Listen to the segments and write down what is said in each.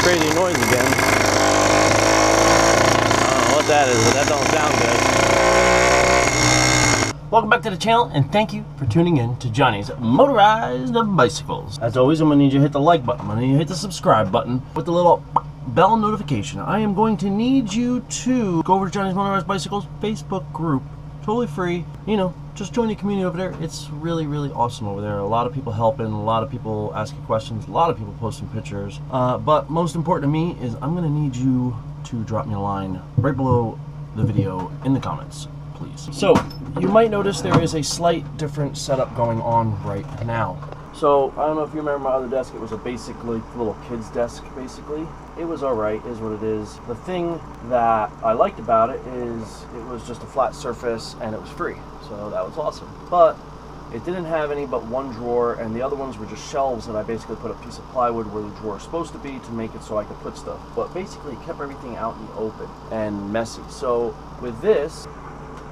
crazy noise again. I don't know what that is, but that don't sound good. Welcome back to the channel, and thank you for tuning in to Johnny's Motorized Bicycles. As always, I'm going to need you to hit the like button. I'm going to need you to hit the subscribe button with the little bell notification. I am going to need you to go over to Johnny's Motorized Bicycles Facebook group. Totally free. You know, just join the community over there. It's really, really awesome over there. A lot of people helping, a lot of people asking questions, a lot of people posting pictures. But most important to me is I'm going to need you to drop me a line right below the video in the comments, please. So, you might notice there is a slight different setup going on right now. So, I don't know if you remember my other desk. It was a basically little kid's desk, basically. It was alright, is what it is. The thing that I liked about it is it was just a flat surface and it was free. So that was awesome. But it didn't have any but one drawer, and the other ones were just shelves that I basically put a piece of plywood where the drawer is supposed to be to make it so I could put stuff. But basically it kept everything out in the open and messy. So with this,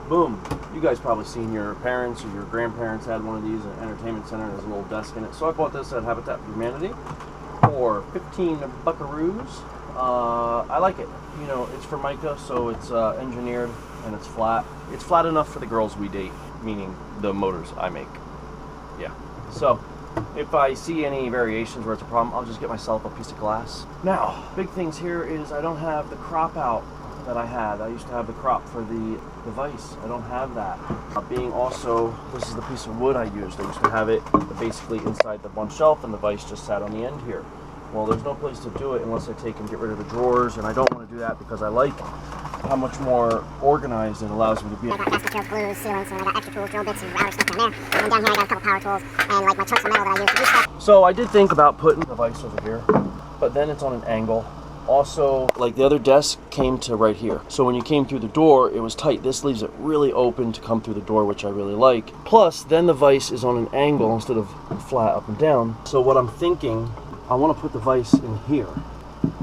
boom, you guys probably seen your parents or your grandparents had one of these at an entertainment center. There's a little desk in it. So I bought this at Habitat for Humanity for 15 buckaroos. I like it. You know, it's Formica, so it's engineered and it's flat. It's flat enough for the girls we date, meaning the motors I make. Yeah. So if I see any variations where it's a problem, I'll just get myself a piece of glass. Now, big things here is I don't have the crop out that I had. I used to have the crop for the vise. I don't have that. Being also, this is the piece of wood I used. I used to have it basically inside the one shelf, and the vise just sat on the end here. Well, there's no place to do it unless I take and get rid of the drawers, and I don't want to do that because I like how much more organized it allows me to be. I got fast materials, glues, sealants, and I got extra tools, drill bits, and router stuff down there. And down here I got a couple power tools and like my chunks of metal that I use to do stuff. So I did think about putting the vise over here, but then it's on an angle. Also, like the other desk came to right here. So when you came through the door, it was tight. This leaves it really open to come through the door, which I really like. Plus, then the vise is on an angle instead of flat up and down. So what I'm thinking, I want to put the vise in here,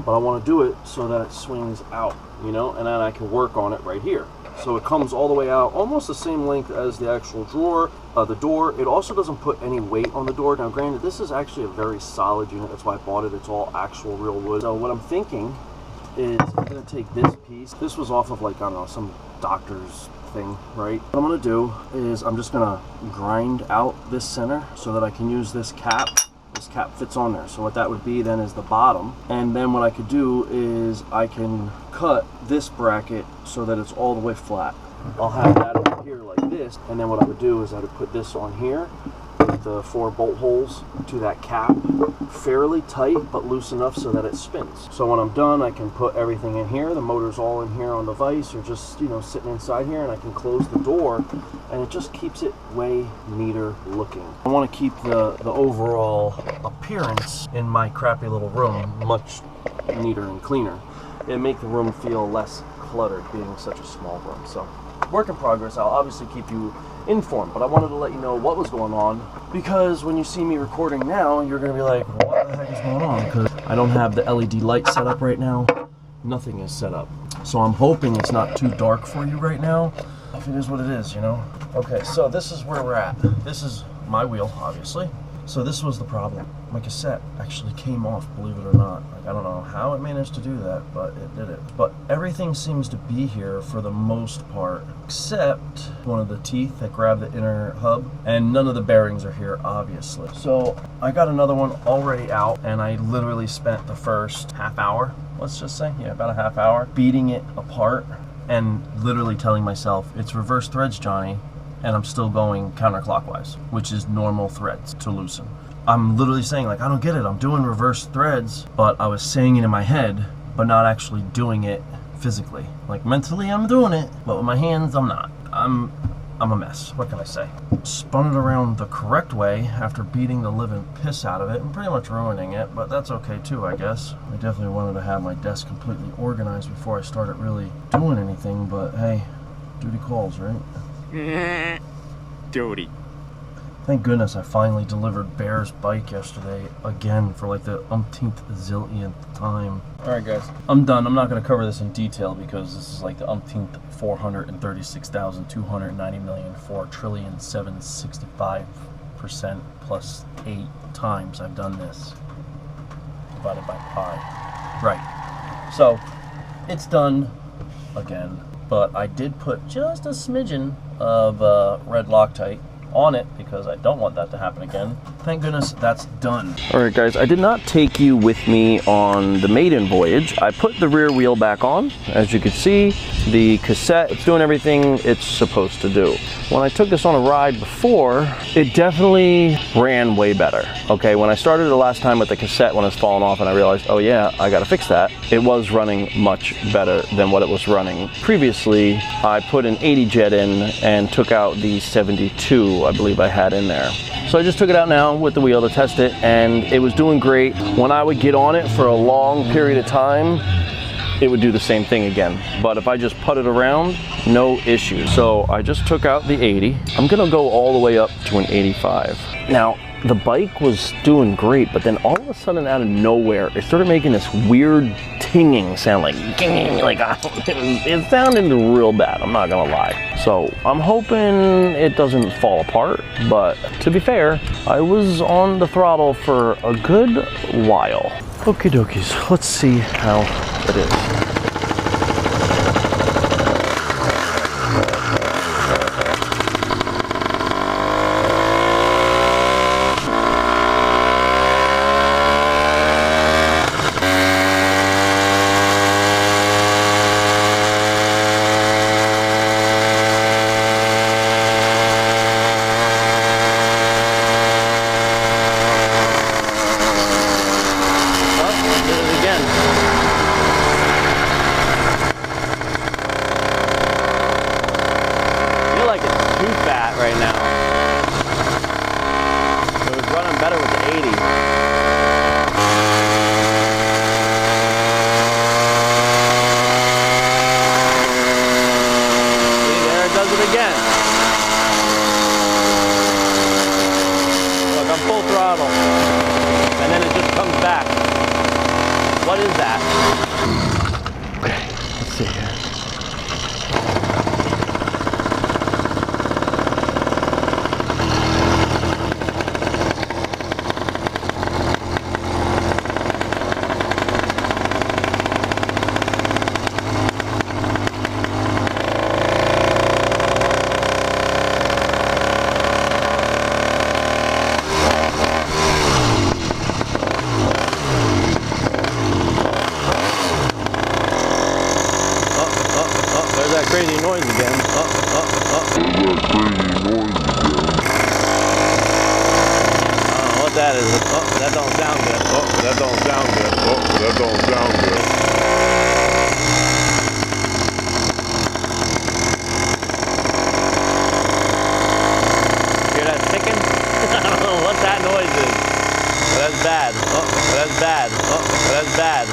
but I want to do it so that it swings out, you know, and then I can work on it right here. So it comes all the way out, almost the same length as the actual drawer, the door. It also doesn't put any weight on the door. Now, granted, this is actually a very solid unit. That's why I bought it. It's all actual real wood. So what I'm thinking is I'm going to take this piece. This was off of like, I don't know, some doctor's thing, right? What I'm going to do is I'm just going to grind out this center so that I can use this cap. This cap fits on there. So what that would be then is the bottom. And then what I could do is I can cut this bracket so that it's all the way flat. I'll have that over here like this. And then what I would do is I would put this on here with the 4 bolt holes to that cap. Fairly tight, but loose enough so that it spins. So when I'm done, I can put everything in here. The motor's all in here on the vise, or just, you know, sitting inside here, and I can close the door, and it just keeps it way neater looking. I want to keep the overall appearance in my crappy little room much neater and cleaner. It'd make the room feel less cluttered, being such a small room. So, work in progress. I'll obviously keep you informed, but I wanted to let you know what was going on, because when you see me recording now, you're going to be like, what the heck is going on? Because I don't have the LED light set up right now. Nothing is set up. So I'm hoping it's not too dark for you right now. If it is what it is, you know? Okay, so this is where we're at. This is my wheel, obviously. So this was the problem. My cassette actually came off, believe it or not. Like, I don't know how it managed to do that, but it did it. But everything seems to be here for the most part, except one of the teeth that grab the inner hub, and none of the bearings are here, obviously. So I got another one already out, and I literally spent the first half hour, let's just say, yeah, about a half hour, beating it apart and literally telling myself, it's reverse threads, Johnny. And I'm still going counterclockwise, which is normal threads to loosen. I'm literally saying, like, I don't get it. I'm doing reverse threads, but I was saying it in my head, but not actually doing it physically. Like, mentally I'm doing it, but with my hands I'm not. I'm a mess. What can I say? Spun it around the correct way after beating the living piss out of it and pretty much ruining it, but that's okay too, I guess. I definitely wanted to have my desk completely organized before I started really doing anything, but hey, duty calls, right? Duty. Thank goodness I finally delivered Bear's bike yesterday again for like the umpteenth zillionth time. Alright guys, I'm done. I'm not going to cover this in detail because this is like the umpteenth 436,290,004,765% plus 8 times I've done this divided by pi. Right. So it's done again, but I did put just a smidgen of red Loctite on it because I don't want that to happen again. Thank goodness that's done. All right, guys, I did not take you with me on the maiden voyage. I put the rear wheel back on. As you can see, the cassette, it's doing everything it's supposed to do. When I took this on a ride before, it definitely ran way better. Okay, when I started the last time with the cassette when it was falling off and I realized, oh yeah, I gotta fix that, it was running much better than what it was running. Previously, I put an 80 jet in and took out the 72 I believe I had in there. So I just took it out now with the wheel to test it, and it was doing great. When I would get on it for a long period of time, it would do the same thing again. But if I just putted around, no issue. So I just took out the 80. I'm gonna go all the way up to an 85. Now, the bike was doing great, but then all of a sudden out of nowhere, it started making this weird tinging sound, like it sounded real bad, I'm not gonna lie. So I'm hoping it doesn't fall apart, but to be fair, I was on the throttle for a good while. Okie dokies, let's see how it is. Right now. It was running better with the 80. See, there it does it again. Look, I'm full throttle. And then it just comes back. What is that? Okay, let's see here. Crazy noise again. There's that crazy noise again. I don't know what that is. That don't sound good. That don't sound good. That don't sound good. Hear that ticking? I don't know what that noise is. But that's bad. That's bad. That's bad.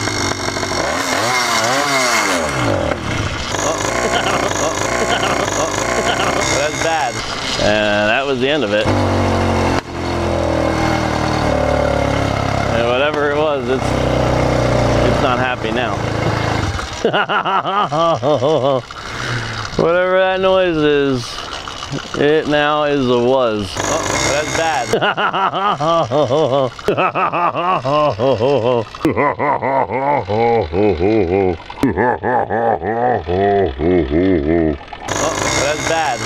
That's bad. And that was the end of it. And whatever it was, it's not happy now. Whatever that noise is, it now is a was. That's bad. That's bad.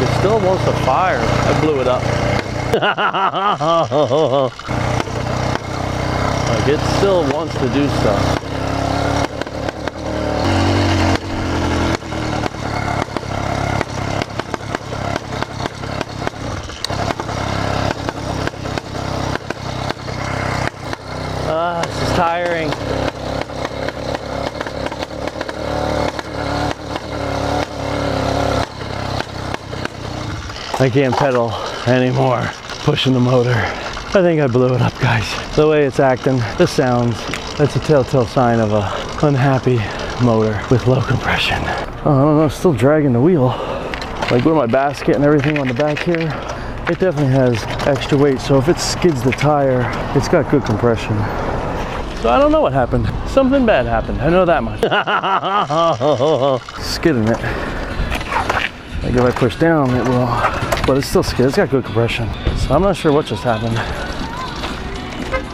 It still wants to fire. I blew it up. Like it still wants to do stuff. This is tiring. I can't pedal anymore, pushing the motor. I think I blew it up, guys. The way it's acting, the sounds, that's a telltale sign of a unhappy motor with low compression. Oh, I don't know, still dragging the wheel. Like with my basket and everything on the back here, it definitely has extra weight, so if it skids the tire, it's got good compression. So I don't know what happened. Something bad happened, I know that much. Skidding it. Like if I push down, it will, but it's still skid. It's got good compression. So I'm not sure what just happened.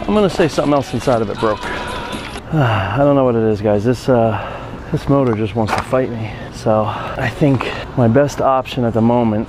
I'm gonna say something else inside of it broke. I don't know what it is, guys. This motor just wants to fight me. So I think my best option at the moment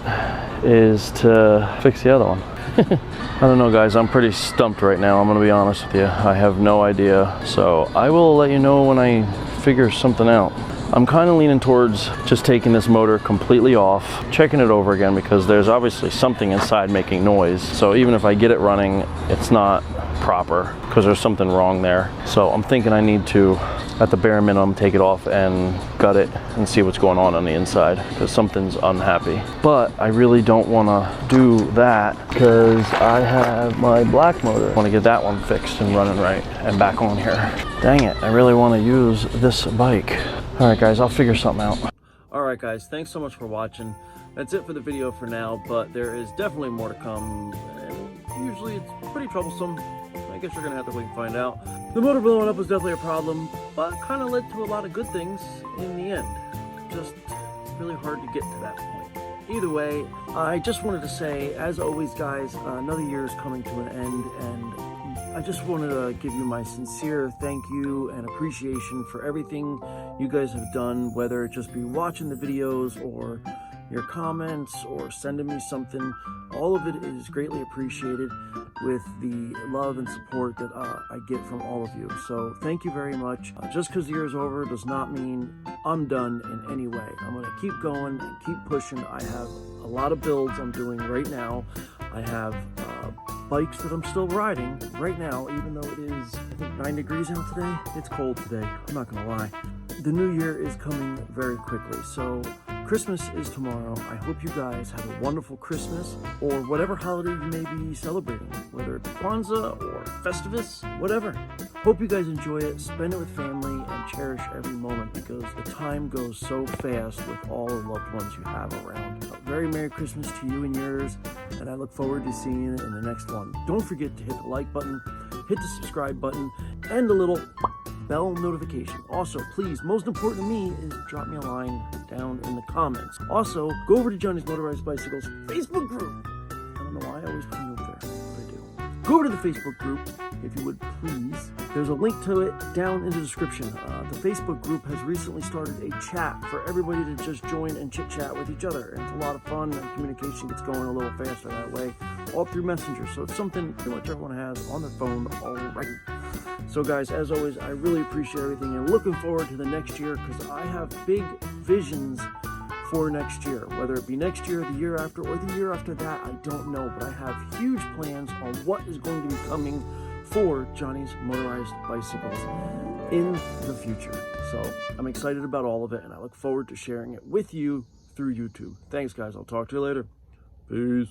is to fix the other one. I don't know, guys. I'm pretty stumped right now. I'm gonna be honest with you. I have no idea. So I will let you know when I figure something out. I'm kind of leaning towards just taking this motor completely off, checking it over again, because there's obviously something inside making noise. So even if I get it running, it's not proper because there's something wrong there. So I'm thinking I need to, at the bare minimum, take it off and gut it and see what's going on the inside, because something's unhappy. But I really don't want to do that because I have my black motor. I want to get that one fixed and running right and back on here. Dang it, I really want to use this bike. All right, guys, I'll figure something out. All right, guys, thanks so much for watching. That's it for the video for now, but there is definitely more to come. And usually it's pretty troublesome. I guess you're gonna have to wait and find out. The motor blowing up was definitely a problem, but kind of led to a lot of good things in the end. Just really hard to get to that point. Either way, I just wanted to say, as always, guys, another year is coming to an end, and I just wanted to give you my sincere thank you and appreciation for everything you guys have done, whether it just be watching the videos or your comments or sending me something. All of it is greatly appreciated with the love and support that I get from all of you. So thank you very much. Just because the year is over does not mean I'm done in any way. I'm going to keep going and keep pushing. I have a lot of builds I'm doing right now. I have bikes that I'm still riding right now, even though it is, I think, 9 degrees out today. It's cold today, I'm not gonna lie. The new year is coming very quickly, so Christmas is tomorrow. I hope you guys have a wonderful Christmas, or whatever holiday you may be celebrating, whether it's Kwanzaa or Festivus, whatever. Hope you guys enjoy it, spend it with family, and cherish every moment, because the time goes so fast with all the loved ones you have around. So very Merry Christmas to you and yours, and I look forward to seeing you in the next one. Don't forget to hit the like button, hit the subscribe button, and the little bell notification. Also, please, most important to me is drop me a line down in the comments. Also, go over to Johnny's Motorized Bicycles Facebook group. I don't know why I always put you over there, but I do. Go over to the Facebook group, if you would please. There's a link to it down in the description. The Facebook group has recently started a chat for everybody to just join and chit chat with each other. And it's a lot of fun, and communication gets going a little faster that way, all through Messenger. So it's something pretty much everyone has on their phone already. So guys, as always, I really appreciate everything, and looking forward to the next year, because I have big visions for next year. Whether it be next year, the year after, or the year after that, I don't know. But I have huge plans on what is going to be coming for Johnny's Motorized Bicycles in the future. So I'm excited about all of it, and I look forward to sharing it with you through YouTube. Thanks, guys. I'll talk to you later. Peace.